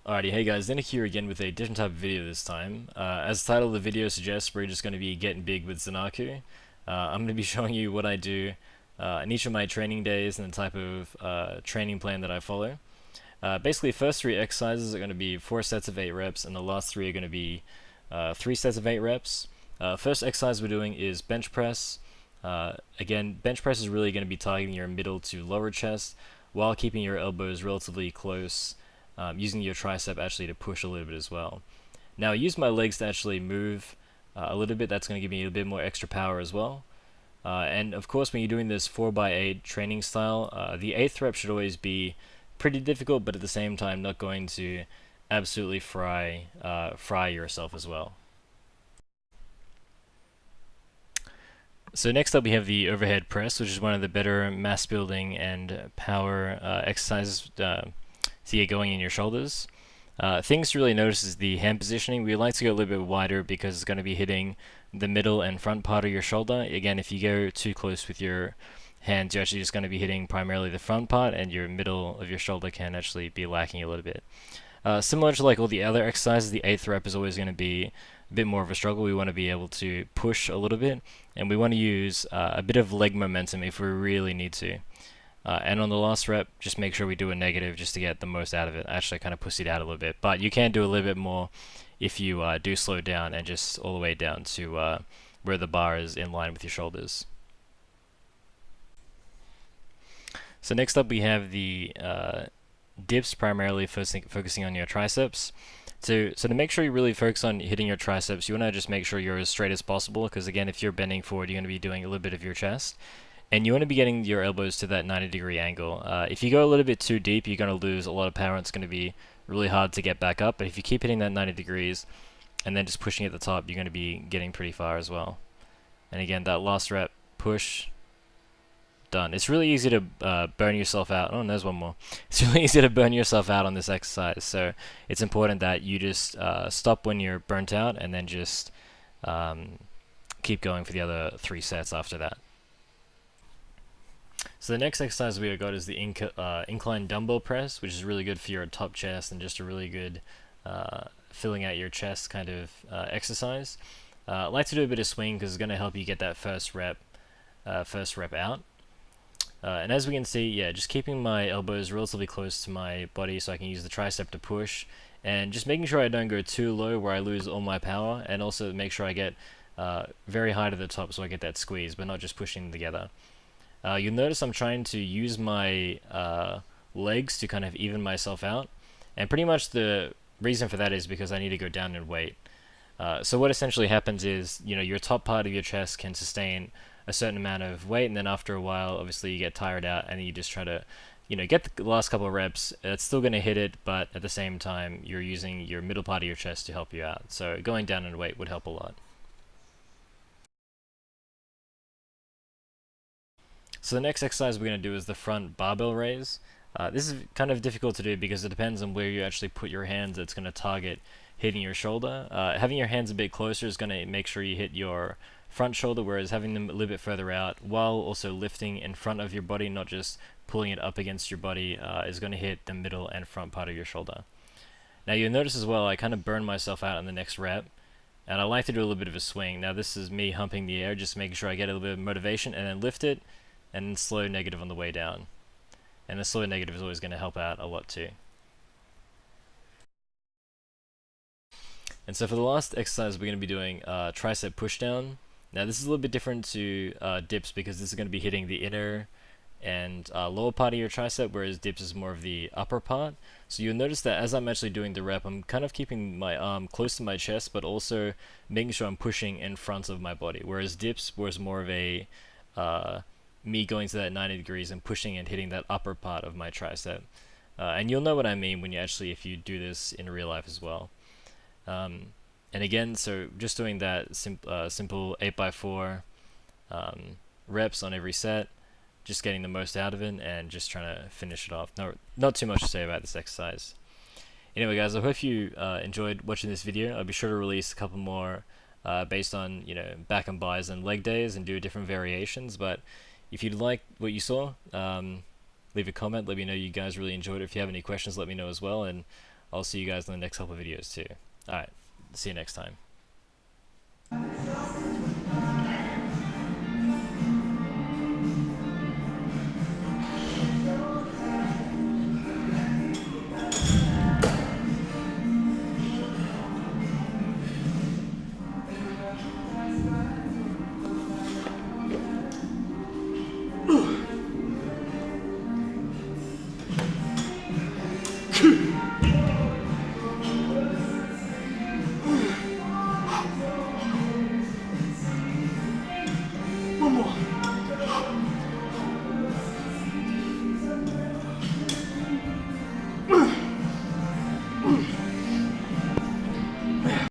Alrighty, hey guys, ZenAku here again with a different type of video this time. As the title of the video suggests, we're just going to be getting big with ZenAku. I'm going to be showing you what I do in each of my training days and the type of training plan that I follow. Basically, first 3 exercises are going to be 4 sets of 8 reps, and the last 3 are going to be 3 sets of 8 reps. First exercise we're doing is bench press. Again, bench press is really going to be targeting your middle to lower chest while keeping your elbows relatively close. Using your tricep actually to push a little bit as well. Now I use my legs to actually move a little bit. That's going to give me a bit more extra power as well. And of course, when you're doing this 4x8 training style, the 8th rep should always be pretty difficult, but at the same time not going to absolutely fry yourself as well. So next up we have the overhead press, which is one of the better mass building and power exercises to get going in your shoulders. Things to really notice is the hand positioning. We like to go a little bit wider because it's going to be hitting the middle and front part of your shoulder. Again, if you go too close with your hands, you're actually just going to be hitting primarily the front part, and your middle of your shoulder can actually be lacking a little bit. Similar to like all the other exercises, the 8th rep is always going to be a bit more of a struggle. We want to be able to push a little bit, and we want to use a bit of leg momentum if we really need to. And on the last rep, just make sure we do a negative just to get the most out of it. Actually, kind of pussied out a little bit, but you can do a little bit more if you do slow down and just all the way down to where the bar is in line with your shoulders. So next up we have the dips, primarily focusing on your triceps. So to make sure you really focus on hitting your triceps, you want to just make sure you're as straight as possible, because again, if you're bending forward, you're going to be doing a little bit of your chest. And you want to be getting your elbows to that 90-degree angle. If you go a little bit too deep, you're going to lose a lot of power, and it's going to be really hard to get back up. But if you keep hitting that 90 degrees and then just pushing at the top, you're going to be getting pretty far as well. And again, that last rep, push, done. It's really easy to burn yourself out. Oh, and there's one more. It's really easy to burn yourself out on this exercise. So it's important that you just stop when you're burnt out, and then just keep going for the other 3 sets after that. So the next exercise we got is the Incline Dumbbell press, which is really good for your top chest and just a really good filling out your chest kind of exercise. I like to do a bit of swing because it's going to help you get that first rep out. And as we can see, yeah, just keeping my elbows relatively close to my body so I can use the tricep to push, and just making sure I don't go too low where I lose all my power, and also make sure I get very high to the top so I get that squeeze, but not just pushing them together. You'll notice I'm trying to use my legs to kind of even myself out, and pretty much the reason for that is because I need to go down in weight. So what essentially happens is, your top part of your chest can sustain a certain amount of weight, and then after a while, obviously you get tired out, and you just try to, get the last couple of reps. It's still going to hit it, but at the same time, you're using your middle part of your chest to help you out. So going down in weight would help a lot. So the next exercise we're going to do is the front barbell raise. This is kind of difficult to do because it depends on where you actually put your hands. It's going to target hitting your shoulder. Having your hands a bit closer is going to make sure you hit your front shoulder, whereas having them a little bit further out while also lifting in front of your body, not just pulling it up against your body, is going to hit the middle and front part of your shoulder. Now you'll notice as well, I kind of burn myself out on the next rep, and I like to do a little bit of a swing. Now this is me humping the air, just making sure I get a little bit of motivation, and then lift it, and then slow negative on the way down. And the slow negative is always going to help out a lot too. And so for the last exercise, we're going to be doing Tricep Pushdown. Now this is a little bit different to dips because this is going to be hitting the inner and lower part of your tricep, whereas dips is more of the upper part. So you'll notice that as I'm actually doing the rep, I'm kind of keeping my arm close to my chest, but also making sure I'm pushing in front of my body, whereas dips was more of a me going to that 90 degrees and pushing and hitting that upper part of my tricep. And you'll know what I mean when you actually, if you do this in real life as well. And again, so just doing that simple 8x4 reps on every set, just getting the most out of it and just trying to finish it off. No, not too much to say about this exercise. Anyway guys, I hope you enjoyed watching this video. I'll be sure to release a couple more based on back and bis and leg days and do different variations, but if you like what you saw, leave a comment. Let me know you guys really enjoyed it. If you have any questions, let me know as well, and I'll see you guys in the next couple of videos too. Alright, see you next time.